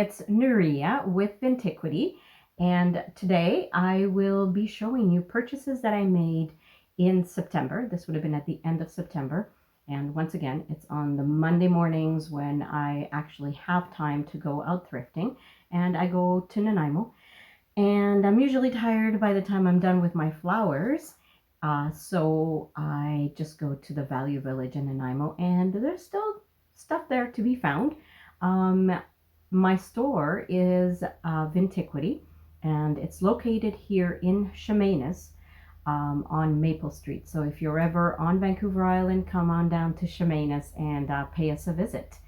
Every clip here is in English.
it's Nuria with Antiquity, and today I will be showing you purchases that I made in September. This would have been at the end of September, and once again, it's on the Monday mornings when I actually have time to go out thrifting, and I go to Nanaimo, and I'm usually tired by the time I'm done with my flowers. So I just go to the Value Village in Nanaimo, and there's still stuff there to be found. Um, my store is Vintiquity, and it's located here in Chemainus on Maple Street. So if you're ever on Vancouver Island, come on down to Chemainus and pay us a visit.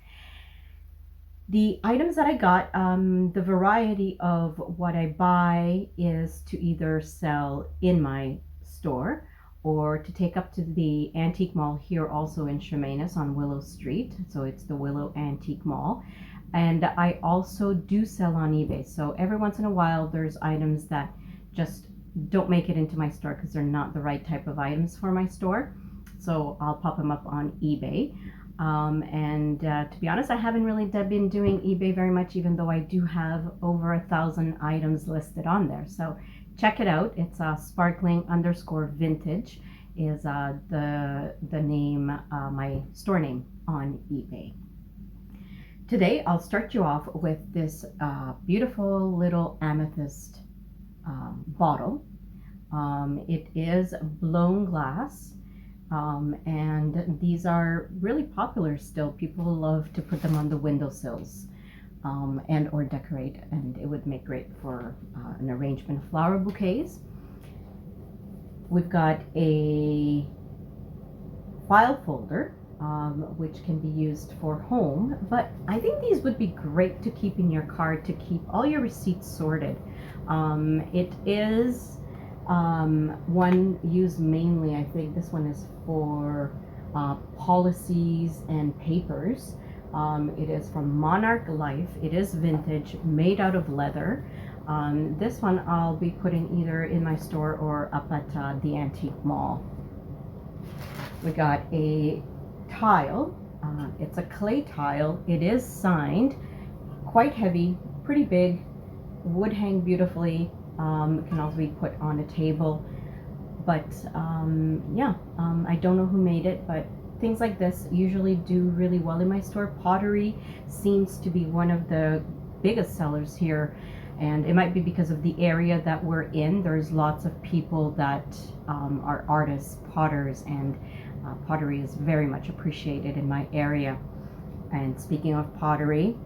The items that I got, the variety of what I buy is to either sell in my store or to take up to the Antique Mall here also in Chemainus on Willow Street. So it's the Willow Antique Mall. And I also do sell on eBay. So every once in a while there's items that just don't make it into my store because they're not the right type of items for my store. So I'll pop them up on eBay. To be honest, I haven't really been doing eBay very much, even though I do have over 1,000 items listed on there. So check it out. It's sparkling_vintage is the name, my store name on eBay. Today, I'll start you off with this beautiful little amethyst bottle. It is blown glass. And these are really popular still. People love to put them on the windowsills and or decorate, and it would make great for an arrangement of flower bouquets. We've got a file folder which can be used for home, but I think these would be great to keep in your car to keep all your receipts sorted. It is one used mainly, I think this one is for policies and papers. It is from Monarch Life. It is vintage, made out of leather. This one I'll be putting either in my store or up at the Antique Mall. We got a tile. It's a clay tile. It is signed, quite heavy, pretty big, would hang beautifully. It can also be put on a table, but I don't know who made it, but things like this usually do really well in my store. Pottery seems to be one of the biggest sellers here, and it might be because of the area that we're in. There's lots of people that are artists, potters, and pottery is very much appreciated in my area. And speaking of pottery,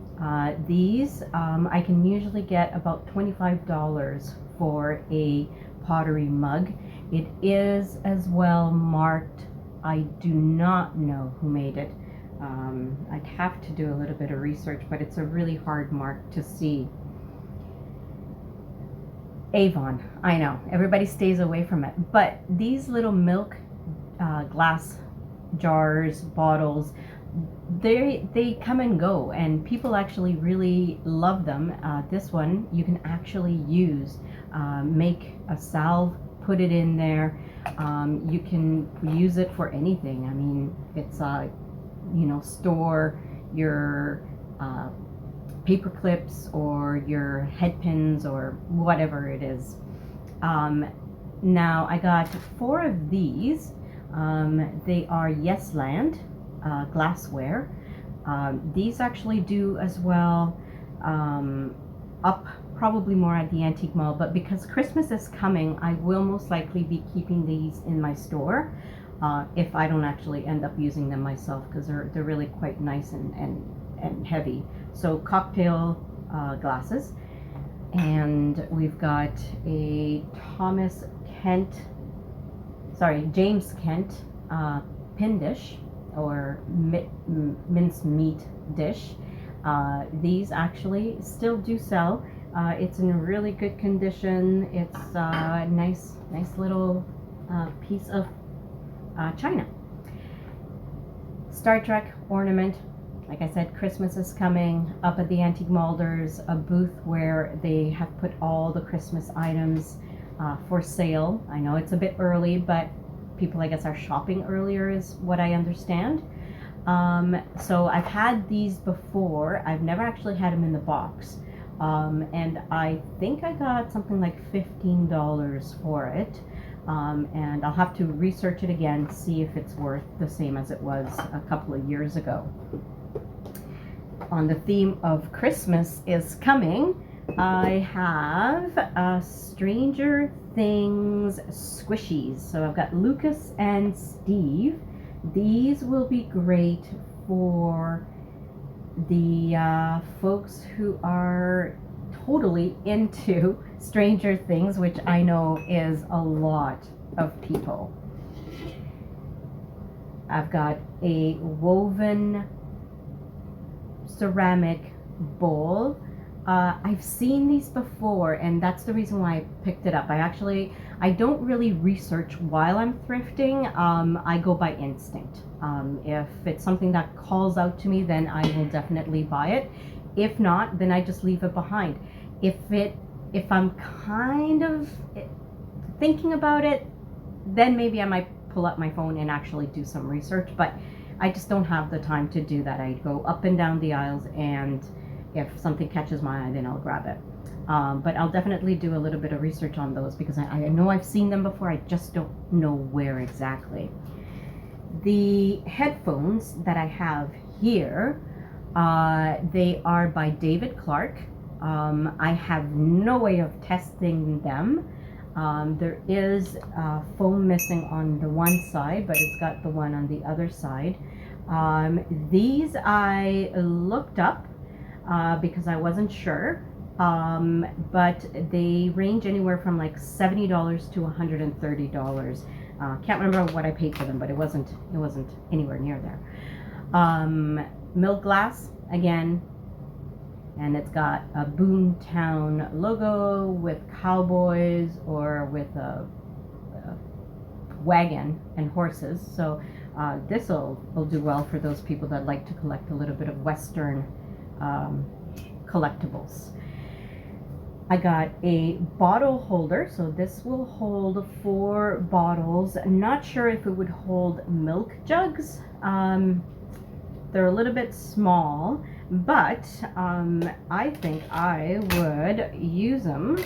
these I can usually get about $25 for a pottery mug. It is as well marked. I do not know who made it. I'd have to do a little bit of research, but it's a really hard mark to see. Avon, I know, everybody stays away from it, but these little milk glass jars, bottles, they come and go, and people actually really love them. This one you can actually use, make a salve, put it in there. You can use it for anything. I mean, it's store your paper clips or your head pins or whatever it is. Now I got 4 of these. They are Yesland glassware. These actually do as well up probably more at the Antique Mall, but because Christmas is coming, I will most likely be keeping these in my store if I don't actually end up using them myself, because they're really quite nice and heavy. So cocktail glasses, and we've got a James Kent pin dish or minced meat dish. These actually still do sell. It's in really good condition. It's a nice little piece of china. Star Trek ornament. Like I said, Christmas is coming. Up at the Antique Mall, there's a booth where they have put all the Christmas items for sale. I know it's a bit early, but people, I guess, are shopping earlier is what I understand. So I've had these before. I've never actually had them in the box. And I think I got something like $15 for it. And I'll have to research it again, see if it's worth the same as it was a couple of years ago. On the theme of Christmas is coming, I have Stranger Things squishies. So I've got Lucas and Steve. These will be great for the folks who are totally into Stranger Things, which I know is a lot of people. I've got a woven ceramic bowl. I've seen these before, and that's the reason why I picked it up. I don't really research while I'm thrifting. I go by instinct. If it's something that calls out to me, then I will definitely buy it. If not, then I just leave it behind. If I'm kind of thinking about it, then maybe I might pull up my phone and actually do some research, but I just don't have the time to do that. I go up and down the aisles, and if something catches my eye, then I'll grab it. But I'll definitely do a little bit of research on those, because I know I've seen them before. I just don't know where exactly. The headphones that I have here, they are by David Clark. I have no way of testing them. There is foam missing on the one side, but it's got the one on the other side. These I looked up because I wasn't sure, but they range anywhere from like $70 to $130. Can't remember what I paid for them, but it wasn't anywhere near there. Milk glass again, and it's got a Boomtown logo with cowboys or with a wagon and horses. So this will do well for those people that like to collect a little bit of Western collectibles. I got a bottle holder, so this will hold 4 bottles. I'm not sure if it would hold milk jugs. They're a little bit small, but I think I would use them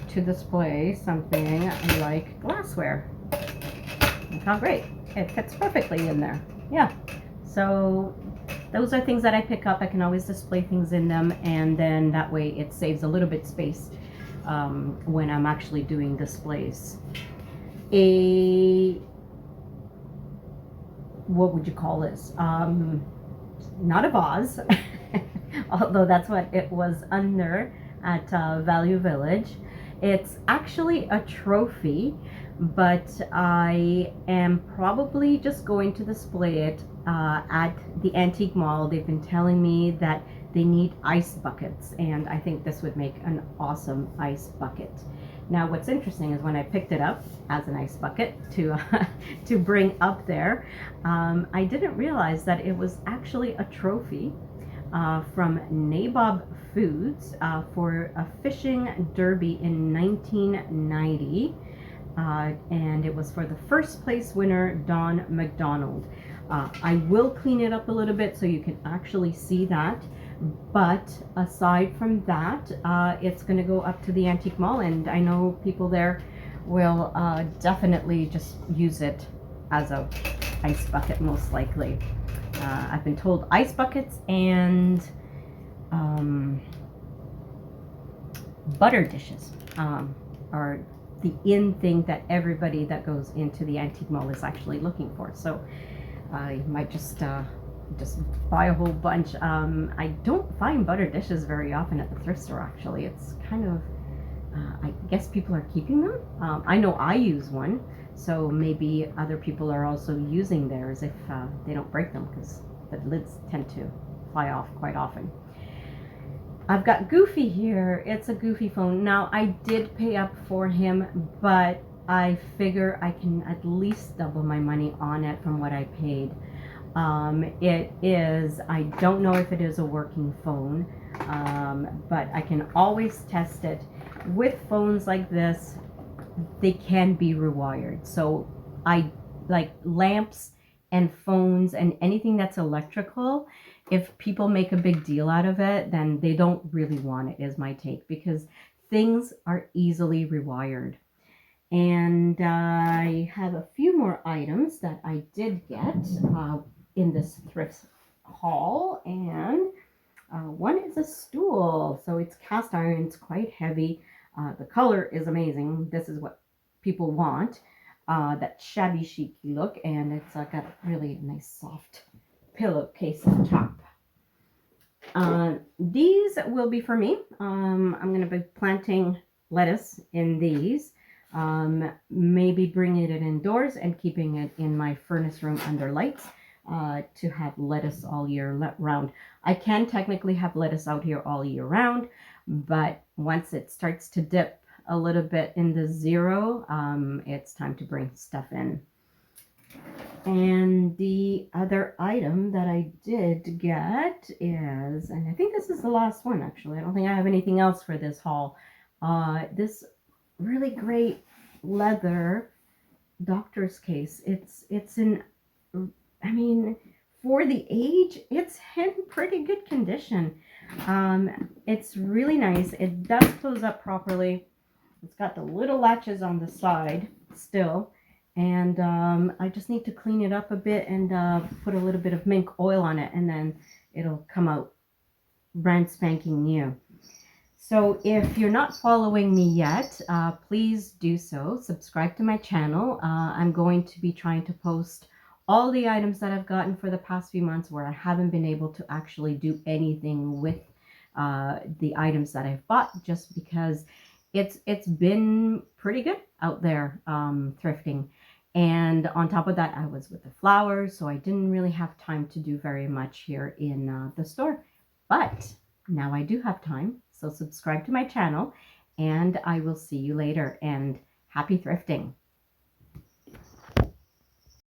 to display something like glassware. Look how great. It fits perfectly in there. Yeah. So those are things that I pick up. I can always display things in them, and then that way it saves a little bit space when I'm actually doing displays. What would you call this? Not a vase, although that's what it was under at Value Village. It's actually a trophy, but I am probably just going to display it at the Antique Mall. They've been telling me that they need ice buckets, and I think this would make an awesome ice bucket. Now, what's interesting is when I picked it up as an ice bucket to bring up there, I didn't realize that it was actually a trophy from Nabob Foods for a fishing derby in 1990. And it was for the first place winner, Don McDonald. I will clean it up a little bit so you can actually see that. But aside from that, it's going to go up to the Antique Mall, and I know people there will definitely just use it as a ice bucket, most likely. I've been told ice buckets and butter dishes are the in thing that everybody that goes into the Antique Mall is actually looking for. So I might just buy a whole bunch. I don't find butter dishes very often at the thrift store, actually. It's kind of, I guess people are keeping them. I know I use one, so maybe other people are also using theirs if they don't break them, because the lids tend to fly off quite often. I've got Goofy here. It's a Goofy phone. Now, I did pay up for him, but I figure I can at least double my money on it from what I paid. It is, I don't know if it is a working phone, but I can always test it. With phones like this, they can be rewired. So I like lamps and phones and anything that's electrical, if people make a big deal out of it, then they don't really want it, is my take, because things are easily rewired. And I have a few more items that I did get in this thrift haul. And one is a stool. So it's cast iron, it's quite heavy. The color is amazing. This is what people want. That shabby chic look. And it's got a really nice soft pillowcase on top. These will be for me. I'm going to be planting lettuce in these. Maybe bringing it indoors and keeping it in my furnace room under lights to have lettuce all year round. I can technically have lettuce out here all year round, but once it starts to dip a little bit in the zero, it's time to bring stuff in. And the other item that I did get is, and I think this is the last one actually, I don't think I have anything else for this haul, this really great leather doctor's case. It's in, I mean, for the age, it's in pretty good condition. It's really nice. It does close up properly. It's got the little latches on the side still, and I just need to clean it up a bit and put a little bit of mink oil on it, and then it'll come out brand spanking new. So if you're not following me yet, please do so. Subscribe to my channel. I'm going to be trying to post all the items that I've gotten for the past few months where I haven't been able to actually do anything with the items that I've bought, just because it's been pretty good out there thrifting. And on top of that, I was with the flowers, so I didn't really have time to do very much here in the store. But now I do have time. So subscribe to my channel, and I will see you later, and happy thrifting.